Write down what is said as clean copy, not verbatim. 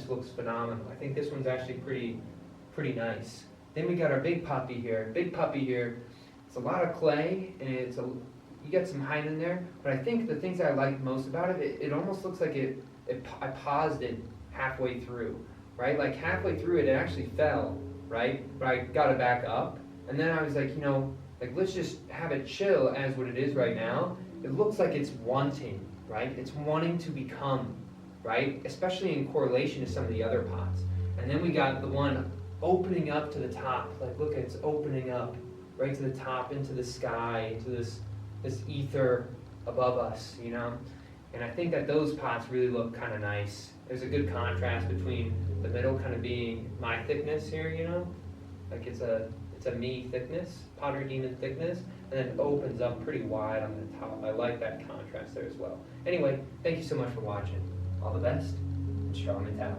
just looks phenomenal. I think this one's actually pretty nice. Then we got our big puppy here. Big puppy here, it's a lot of clay, and you get some height in there, but I think the things I like most about it, it almost looks like I paused it halfway through, right? Like halfway through it actually fell, right? But I got it back up, and then I was like, like let's just have it chill as what it is right now. It looks like it's wanting, right? It's wanting to become, right? Especially in correlation to some of the other pots. And then we got the one opening up to the top. Like look, it's opening up right to the top, into the sky, into this ether above us, And I think that those pots really look kind of nice. There's a good contrast between the middle kind of being my thickness here, like it's a me thickness, Pottery Demon thickness, and then it opens up pretty wide on the top. I like that contrast there as well. Anyway, thank you so much for watching. All the best, and strong mentality.